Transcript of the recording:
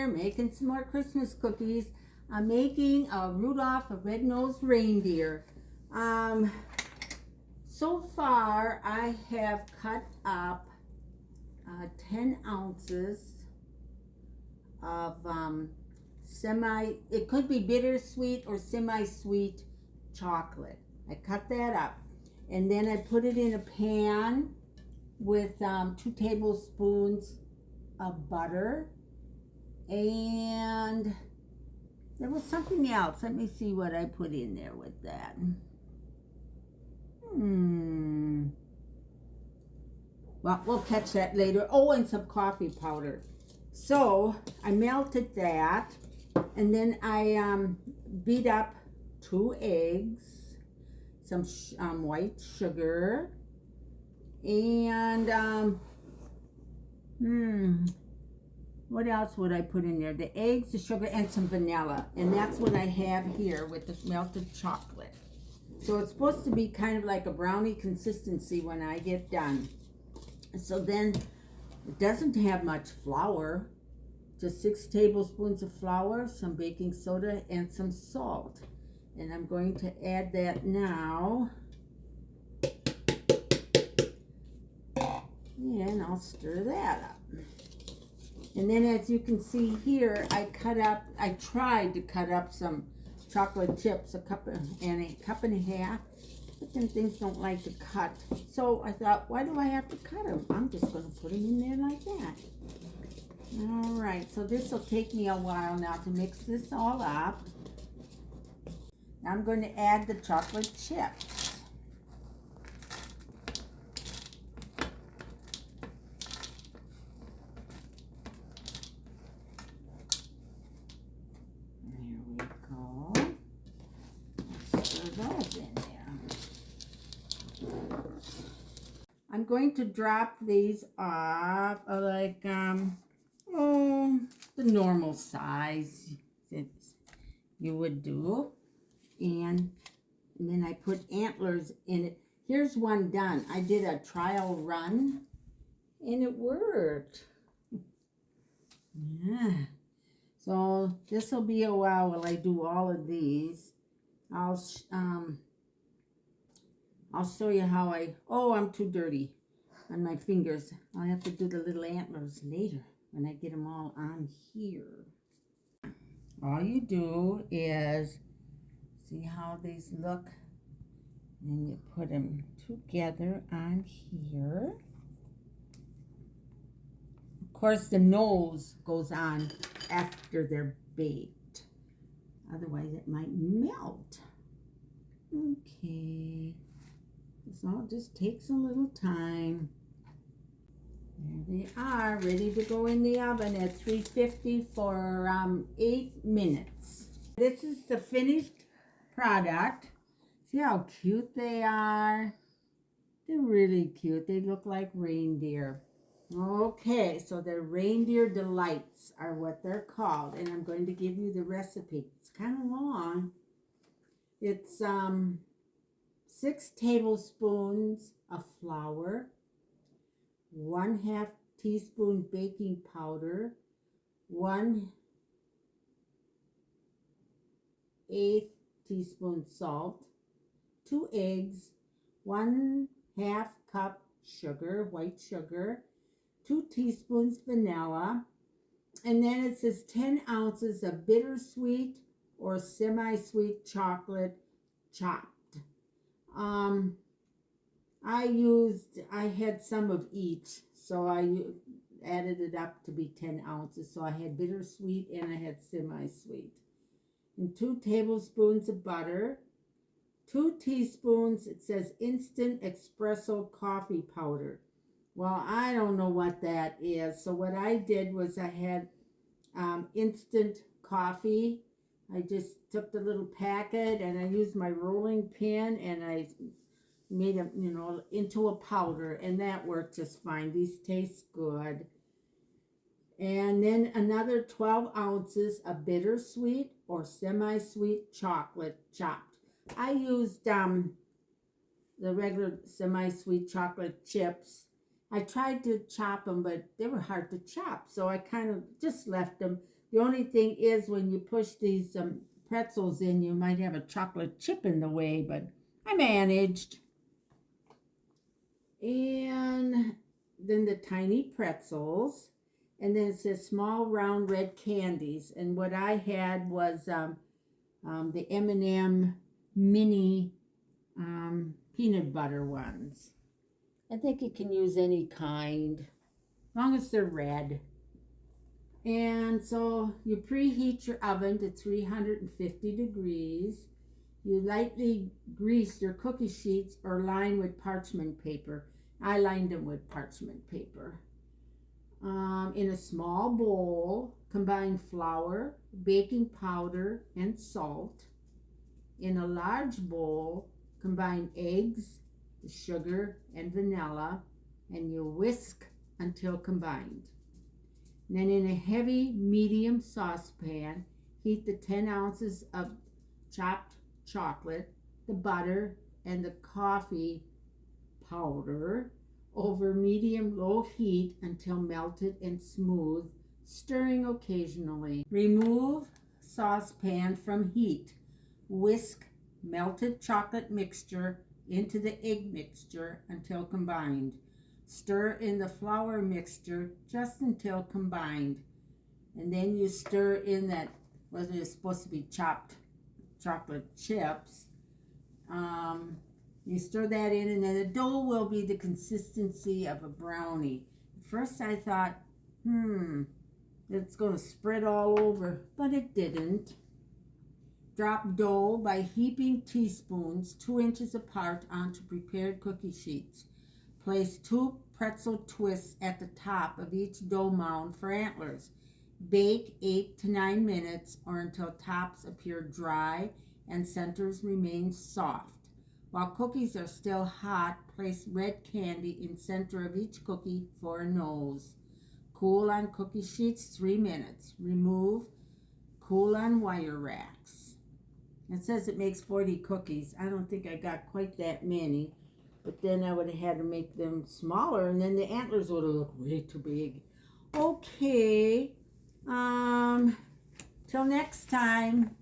here making some more Christmas cookies. I'm making a Rudolph, a red-nosed reindeer. So far I have cut up 10 ounces of it could be bittersweet or semi-sweet chocolate. I cut that up and then I put it in a pan with 2 tablespoons of butter, and there was something else. Let me see what I put in there with that. Well, we'll catch that later. Oh, and some coffee powder. So I melted that, and then I beat up 2 eggs, some white sugar, and what else would I put in there? The eggs, the sugar, and some vanilla. And that's what I have here with the melted chocolate. So it's supposed to be kind of like a brownie consistency when I get done. So then it doesn't have much flour, just 6 tablespoons of flour, some baking soda, and some salt. And I'm going to add that now. And I'll stir that up. And then as you can see here, I tried to cut up some chocolate chips, a cup and a half, but then things don't like to cut. So I thought, why do I have to cut them? I'm just going to put them in there like that. All right, so this will take me a while now to mix this all up. Now I'm going to add the chocolate chips. I'm going to drop these off like the normal size that you would do, and then I put antlers in it. Here's one done. I did a trial run and it worked. Yeah. So this will be a while while I do all of these. I'll show you how I'm too dirty on my fingers. I'll have to do the little antlers later when I get them all on here. All you do is see how these look, and then you put them together on here. Of course, the nose goes on after they're baked. Otherwise, it might melt. Okay. This all just takes a little time. There they are, ready to go in the oven at 350 for 8 minutes. This is the finished product. See how cute they are? They're really cute. They look like reindeer. Okay, so they're reindeer delights are what they're called, and I'm going to give you the recipe. It's kind of long. It's 6 tablespoons of flour, 1/2 teaspoon baking powder, 1/8 teaspoon salt, 2 eggs, 1/2 cup sugar, white sugar, 2 teaspoons vanilla, and then it says 10 ounces of bittersweet or semi-sweet chocolate chopped. I had some of each, so I added it up to be 10 ounces. So I had bittersweet and I had semi-sweet. And 2 tablespoons of butter, 2 teaspoons, it says instant espresso coffee powder. Well, I don't know what that is. So what I did was I had instant coffee. I just took the little packet and I used my rolling pin and I made it, into a powder, and that worked just fine. These taste good. And then another 12 ounces of bittersweet or semi-sweet chocolate chopped. I used the regular semi-sweet chocolate chips. I tried to chop them, but they were hard to chop, so I kind of just left them. The only thing is when you push these pretzels in, you might have a chocolate chip in the way, but I managed. And then the tiny pretzels. And then it says small round red candies. And what I had was the M&M mini peanut butter ones. I think you can use any kind, as long as they're red. And so you preheat your oven to 350 degrees. You lightly grease your cookie sheets or line with parchment paper. I lined them with parchment paper. In a small bowl, combine flour, baking powder, and salt. In a large bowl, combine eggs, sugar, and vanilla, and you whisk until combined. And then in a heavy medium saucepan, heat the 10 ounces of chopped chocolate, the butter, and the coffee powder over medium-low heat until melted and smooth, stirring occasionally. Remove saucepan from heat. Whisk melted chocolate mixture into the egg mixture until combined. Stir in the flour mixture just until combined. And then you stir in that, what is supposed to be chopped chocolate chips. You stir that in, and then the dough will be the consistency of a brownie. At first I thought, it's going to spread all over, but it didn't. Drop dough by heaping teaspoons 2 inches apart onto prepared cookie sheets. Place 2 pretzel twists at the top of each dough mound for antlers. Bake 8 to 9 minutes or until tops appear dry and centers remain soft. While cookies are still hot, place red candy in center of each cookie for a nose. Cool on cookie sheets 3 minutes. Remove. Cool on wire racks. It says it makes 40 cookies. I don't think I got quite that many. But then I would have had to make them smaller, and then the antlers would have looked way too big. Okay. Till next time.